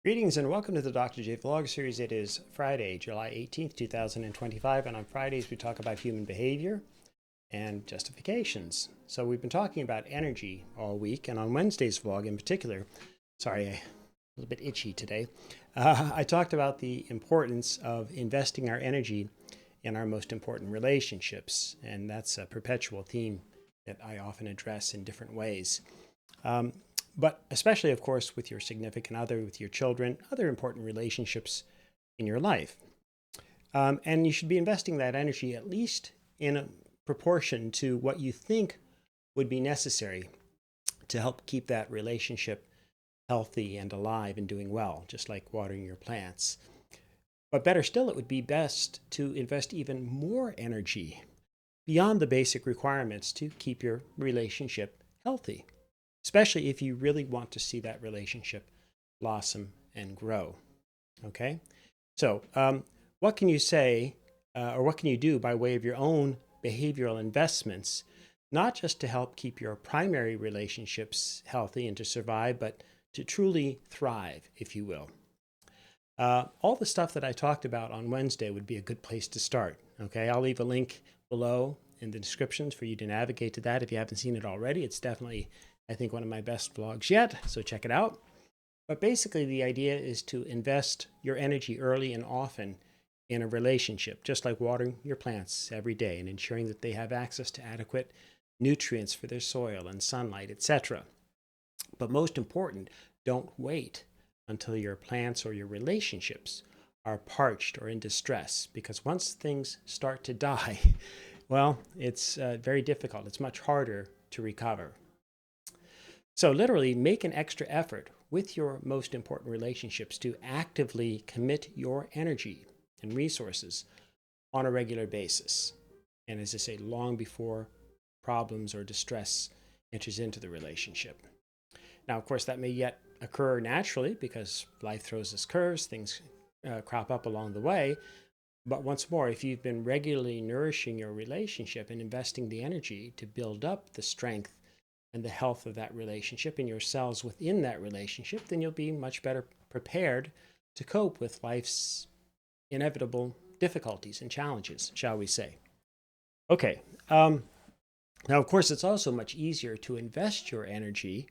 Greetings and welcome to the Dr. J Vlog Series. It is Friday, July 18th, 2025, and on Fridays we talk about human behavior and justifications. So we've been talking about energy all week, and on Wednesday's vlog in particular, sorry, I'm a little bit itchy today, I talked about the importance of investing our energy in our most important relationships, and that's a perpetual theme that I often address in different ways. But especially, of course, with your significant other, with your children, other important relationships in your life. And you should be investing that energy at least in a proportion to what you think would be necessary to help keep that relationship healthy and alive and doing well, just like watering your plants. But better still, it would be best to invest even more energy beyond the basic requirements to keep your relationship healthy, especially if you really want to see that relationship blossom and grow. Okay? So, what can you say or what can you do by way of your own behavioral investments, not just to help keep your primary relationships healthy and to survive, but to truly thrive, if you will? All the stuff that I talked about on Wednesday would be a good place to start. Okay? I'll leave a link below in the descriptions for you to navigate to that if you haven't seen it already. It's definitely, I think, one of my best vlogs yet, so check it out. But basically, the idea is to invest your energy early and often in a relationship, just like watering your plants every day and ensuring that they have access to adequate nutrients for their soil and sunlight, etc. But most important, don't wait until your plants or your relationships are parched or in distress, because once things start to die, well, it's very difficult. It's much harder to recover. So literally make an extra effort with your most important relationships to actively commit your energy and resources on a regular basis. And as I say, long before problems or distress enters into the relationship. Now, of course, that may yet occur naturally because life throws us curves, things crop up along the way. But once more, if you've been regularly nourishing your relationship and investing the energy to build up the strength and the health of that relationship and yourselves within that relationship, then you'll be much better prepared to cope with life's inevitable difficulties and challenges, shall we say. Okay. Now, of course, it's also much easier to invest your energy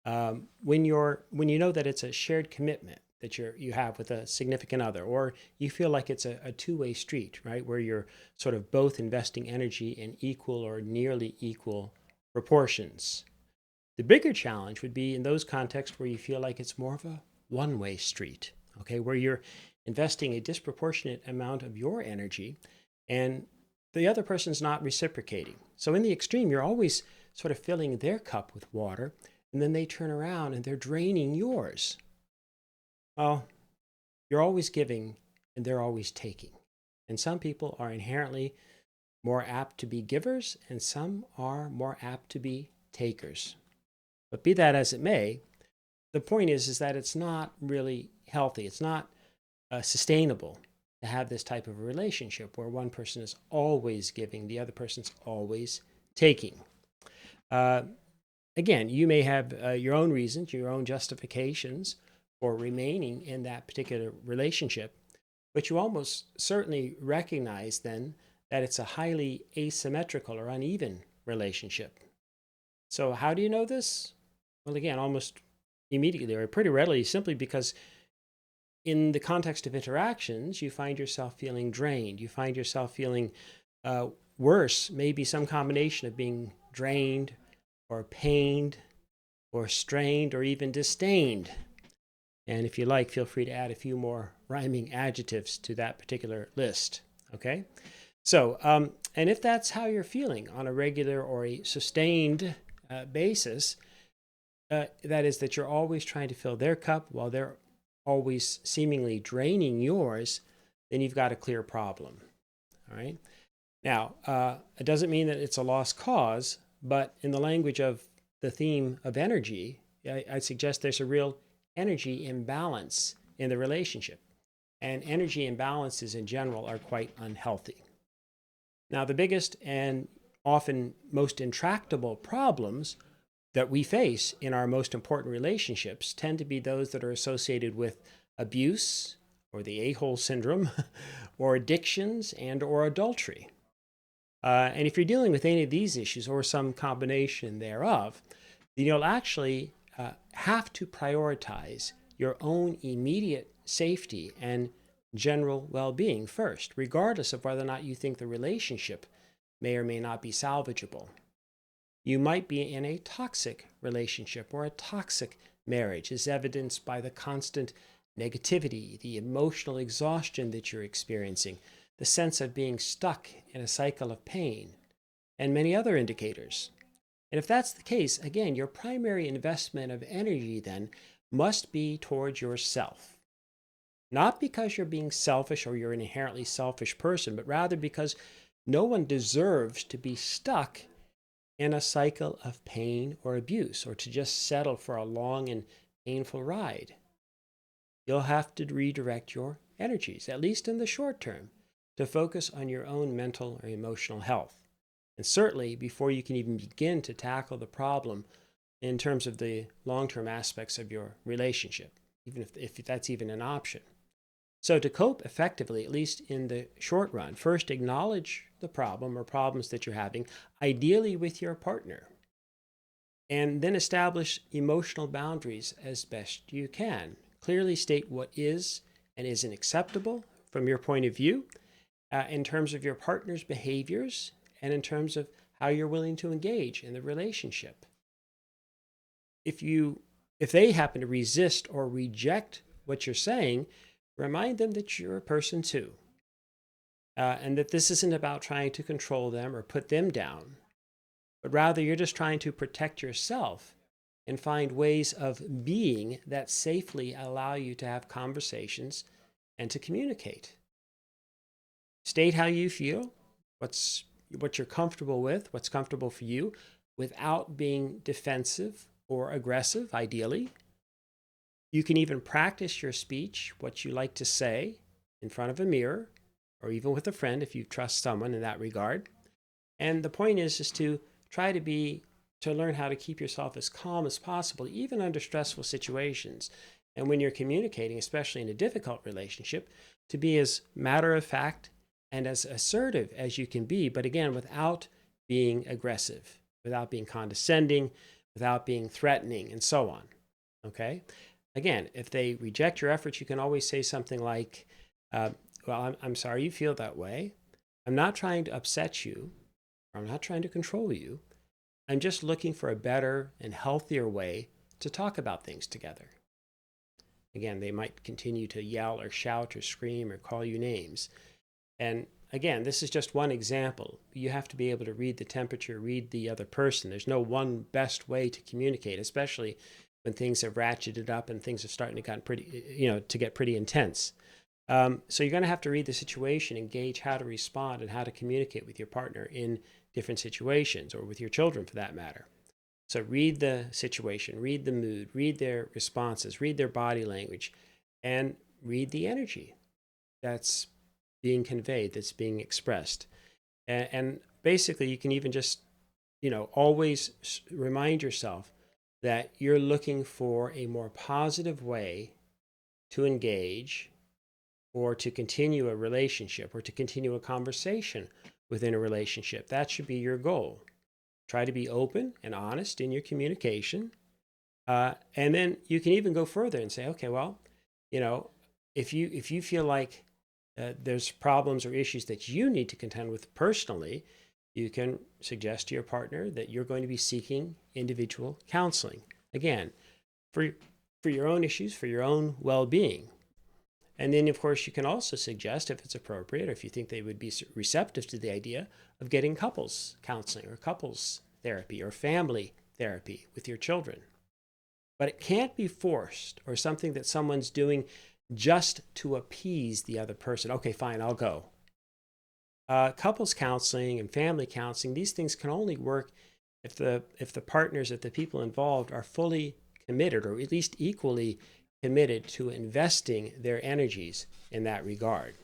when you know that it's a shared commitment that you have with a significant other, or you feel like it's a two-way street, right, where you're sort of both investing energy in equal or nearly equal proportions. The bigger challenge would be in those contexts where you feel like it's more of a one-way street, okay, where you're investing a disproportionate amount of your energy and the other person's not reciprocating. So in the extreme, you're always sort of filling their cup with water, and then they turn around and they're draining yours. Well, you're always giving and they're always taking. And some people are inherently more apt to be givers and some are more apt to be takers. But be that as it may, the point is that it's not really healthy. It's not sustainable to have this type of a relationship where one person is always giving, the other person's always taking. Again, you may have your own reasons, your own justifications for remaining in that particular relationship, but you almost certainly recognize then that it's a highly asymmetrical or uneven relationship. So how do you know this? Well, again, almost immediately or pretty readily, simply because in the context of interactions, you find yourself feeling drained. You find yourself feeling worse, maybe some combination of being drained or pained or strained or even disdained. And if you like, feel free to add a few more rhyming adjectives to that particular list. Okay? So, and if that's how you're feeling on a regular or a sustained basis, that is that you're always trying to fill their cup while they're always seemingly draining yours, then you've got a clear problem. All right? Now, it doesn't mean that it's a lost cause, but in the language of the theme of energy, I suggest there's a real energy imbalance in the relationship. And energy imbalances in general are quite unhealthy. Now, the biggest and often most intractable problems that we face in our most important relationships tend to be those that are associated with abuse or the a-hole syndrome or addictions and or adultery. And if you're dealing with any of these issues or some combination thereof, then you'll actually have to prioritize your own immediate safety and general well-being first, regardless of whether or not you think the relationship may or may not be salvageable. You might be in a toxic relationship or a toxic marriage, as evidenced by the constant negativity, the emotional exhaustion that you're experiencing, the sense of being stuck in a cycle of pain, and many other indicators. And if that's the case, again, your primary investment of energy then must be towards yourself. Not because you're being selfish or you're an inherently selfish person, but rather because no one deserves to be stuck in a cycle of pain or abuse, or to just settle for a long and painful ride. You'll have to redirect your energies, at least in the short term, to focus on your own mental or emotional health. And certainly before you can even begin to tackle the problem in terms of the long-term aspects of your relationship, even if that's even an option. So to cope effectively, at least in the short run, first acknowledge the problem or problems that you're having, ideally with your partner, and then establish emotional boundaries as best you can. Clearly state what is and isn't acceptable from your point of view in terms of your partner's behaviors and in terms of how you're willing to engage in the relationship. If they happen to resist or reject what you're saying, remind them that you're a person too, and that this isn't about trying to control them or put them down, but rather you're just trying to protect yourself and find ways of being that safely allow you to have conversations and to communicate. State how you feel, what you're comfortable with, what's comfortable for you, without being defensive or aggressive, ideally. You can even practice your speech, what you like to say, in front of a mirror, or even with a friend if you trust someone in that regard. And the point is to try to learn how to keep yourself as calm as possible, even under stressful situations. And when you're communicating, especially in a difficult relationship, to be as matter of fact and as assertive as you can be, but again, without being aggressive, without being condescending, without being threatening, and so on. Okay? Again, if they reject your efforts, you can always say something like, well, I'm sorry you feel that way. I'm not trying to upset you, or I'm not trying to control you. I'm just looking for a better and healthier way to talk about things together. Again, they might continue to yell or shout or scream or call you names. And again, this is just one example. You have to be able to read the temperature, read the other person. There's no one best way to communicate, especially when things have ratcheted up and things are starting to get pretty intense. So you're going to have to read the situation and gauge how to respond and how to communicate with your partner in different situations, or with your children for that matter. So read the situation, read the mood, read their responses, read their body language, and read the energy that's being conveyed, that's being expressed. And basically, you can even just, always remind yourself that you're looking for a more positive way to engage or to continue a relationship or to continue a conversation within a relationship. That should be your goal. Try to be open and honest in your communication. And then you can even go further and say, okay, well, if you feel like there's problems or issues that you need to contend with personally, you can suggest to your partner that you're going to be seeking individual counseling. Again, for your own issues, for your own well-being. And then, of course, you can also suggest, if it's appropriate, or if you think they would be receptive to the idea of getting couples counseling or couples therapy or family therapy with your children. But it can't be forced or something that someone's doing just to appease the other person. Okay, fine, I'll go. Couples counseling and family counseling, these things can only work if the partners, if the people involved are fully committed, or at least equally committed to investing their energies in that regard.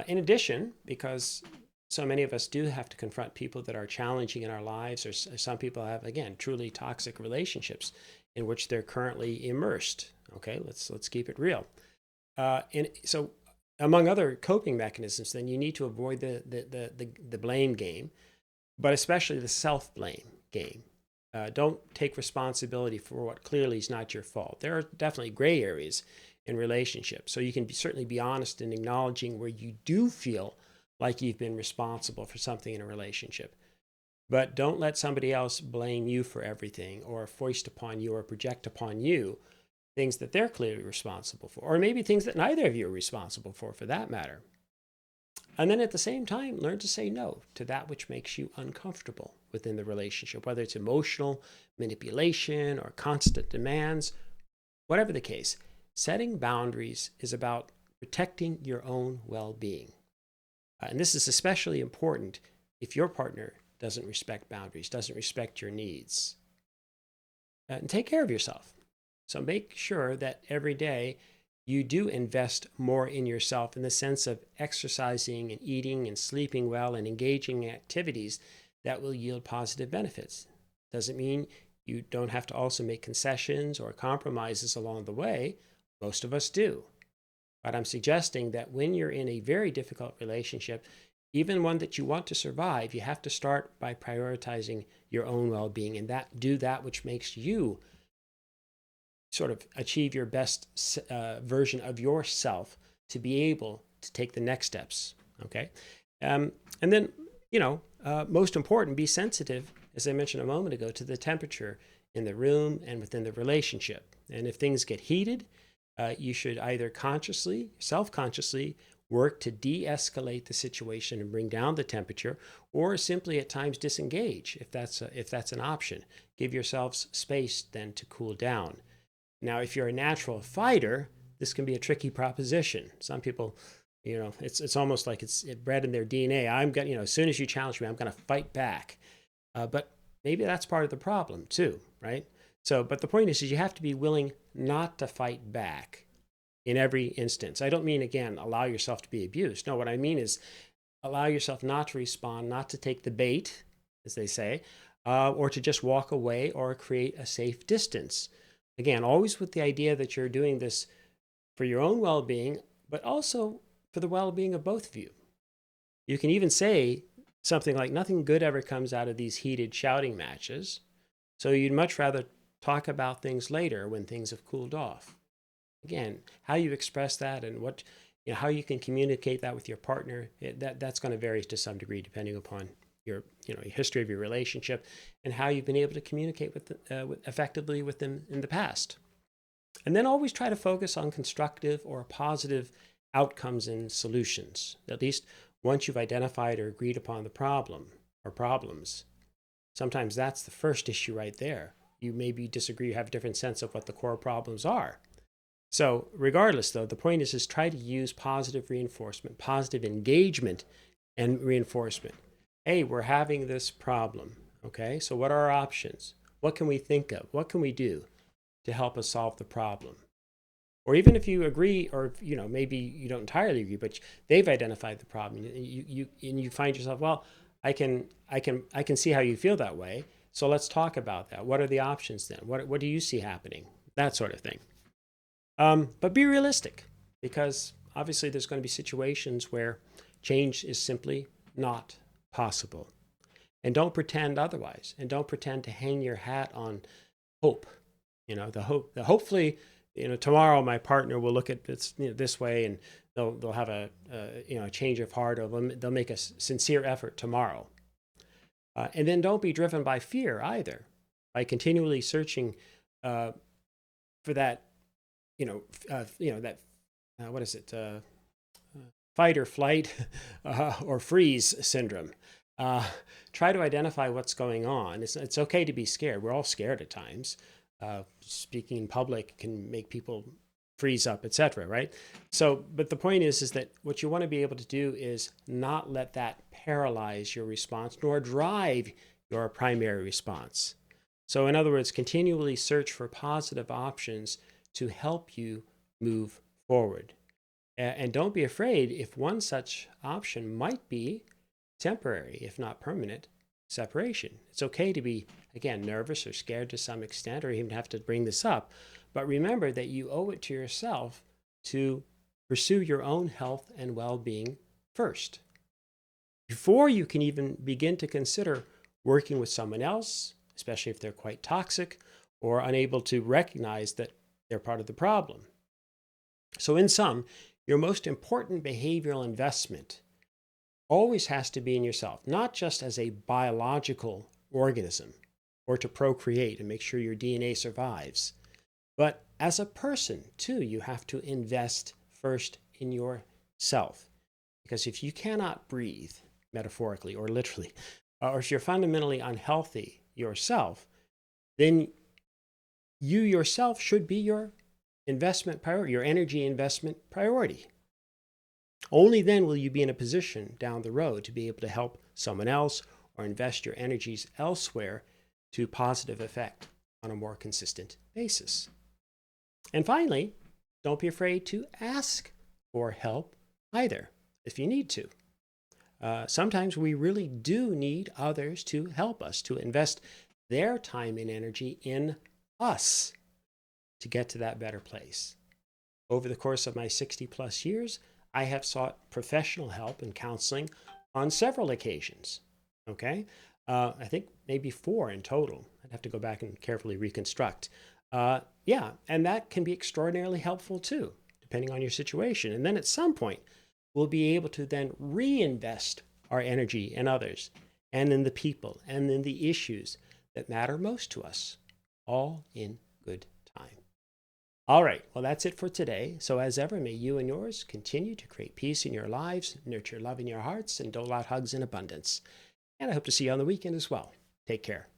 In addition, because so many of us do have to confront people that are challenging in our lives, or some people have, again, truly toxic relationships in which they're currently immersed. Okay, let's keep it real. And so, among other coping mechanisms, then you need to avoid the blame game, but especially the self-blame game. Don't take responsibility for what clearly is not your fault. There are definitely gray areas in relationships, so you can certainly be honest in acknowledging where you do feel like you've been responsible for something in a relationship. But don't let somebody else blame you for everything, or foist upon you or project upon you things that they're clearly responsible for, or maybe things that neither of you are responsible for that matter. And then at the same time, learn to say no to that which makes you uncomfortable within the relationship, whether it's emotional manipulation or constant demands, whatever the case. Setting boundaries is about protecting your own well-being. And this is especially important if your partner doesn't respect boundaries, doesn't respect your needs. And take care of yourself. So make sure that every day you do invest more in yourself in the sense of exercising and eating and sleeping well and engaging in activities that will yield positive benefits. Doesn't mean you don't have to also make concessions or compromises along the way. Most of us do. But I'm suggesting that when you're in a very difficult relationship, even one that you want to survive, you have to start by prioritizing your own well-being and do that which makes you sort of achieve your best version of yourself to be able to take the next steps. Okay. And then, most important, be sensitive, as I mentioned a moment ago, to the temperature in the room and within the relationship. And if things get heated, you should either self-consciously work to de-escalate the situation and bring down the temperature, or simply at times disengage if that's an option. Give yourselves space then to cool down. Now, if you're a natural fighter, this can be a tricky proposition. Some people, it's almost like it's bred in their DNA. As soon as you challenge me, I'm going to fight back. But maybe that's part of the problem too, right? So, but the point is you have to be willing not to fight back in every instance. I don't mean, again, allow yourself to be abused. No, what I mean is allow yourself not to respond, not to take the bait, as they say, or to just walk away or create a safe distance. Again, always with the idea that you're doing this for your own well-being, but also for the well-being of both of you. You can even say something like, nothing good ever comes out of these heated shouting matches. So you'd much rather talk about things later when things have cooled off. Again, how you express that and how you can communicate that with your partner, that's going to vary to some degree depending upon your history of your relationship and how you've been able to communicate effectively with them in the past. And then always try to focus on constructive or positive outcomes and solutions, at least once you've identified or agreed upon the problem or problems. Sometimes that's the first issue right there. You maybe disagree, you have a different sense of what the core problems are. So regardless, though, the point is try to use positive reinforcement, positive engagement and reinforcement. Hey, we're having this problem. Okay, so what are our options? What can we think of? What can we do to help us solve the problem? Or even if you agree, or maybe you don't entirely agree, but they've identified the problem, and you find yourself, well, I can see how you feel that way. So let's talk about that. What are the options then? What do you see happening? That sort of thing. But be realistic, because obviously there's going to be situations where change is simply not possible. And don't pretend otherwise. And don't pretend to hang your hat on hope. The hope that hopefully, tomorrow my partner will look at this this way, and they'll have a change of heart, or they'll make a sincere effort tomorrow. And then don't be driven by fear either, by continually searching for that, what is it? Fight or flight or freeze syndrome. Try to identify what's going on. It's okay to be scared. We're all scared at times. Speaking in public can make people freeze up, etc. Right? So, but the point is that what you want to be able to do is not let that paralyze your response, nor drive your primary response. So, in other words, continually search for positive options to help you move forward. And don't be afraid if one such option might be temporary, if not permanent, separation. It's okay to be, again, nervous or scared to some extent, or even have to bring this up. But remember that you owe it to yourself to pursue your own health and well-being first, before you can even begin to consider working with someone else, especially if they're quite toxic or unable to recognize that they're part of the problem. So in sum, your most important behavioral investment always has to be in yourself, not just as a biological organism or to procreate and make sure your DNA survives, but as a person too. You have to invest first in yourself, because if you cannot breathe, metaphorically or literally, or if you're fundamentally unhealthy yourself, then you yourself should be your investment priority, your energy investment priority. Only then will you be in a position down the road to be able to help someone else or invest your energies elsewhere to positive effect on a more consistent basis. And finally, don't be afraid to ask for help either, if you need to. Sometimes we really do need others to help us, to invest their time and energy in us to get to that better place. Over the course of my 60+ years, I have sought professional help and counseling on several occasions. Okay? I think maybe 4 in total. I'd have to go back and carefully reconstruct. Yeah, and that can be extraordinarily helpful too, depending on your situation. And then at some point, we'll be able to then reinvest our energy in others and in the people and in the issues that matter most to us, all in good time. All right, well, that's it for today. So as ever, may you and yours continue to create peace in your lives, nurture love in your hearts, and dole out hugs in abundance. And I hope to see you on the weekend as well. Take care.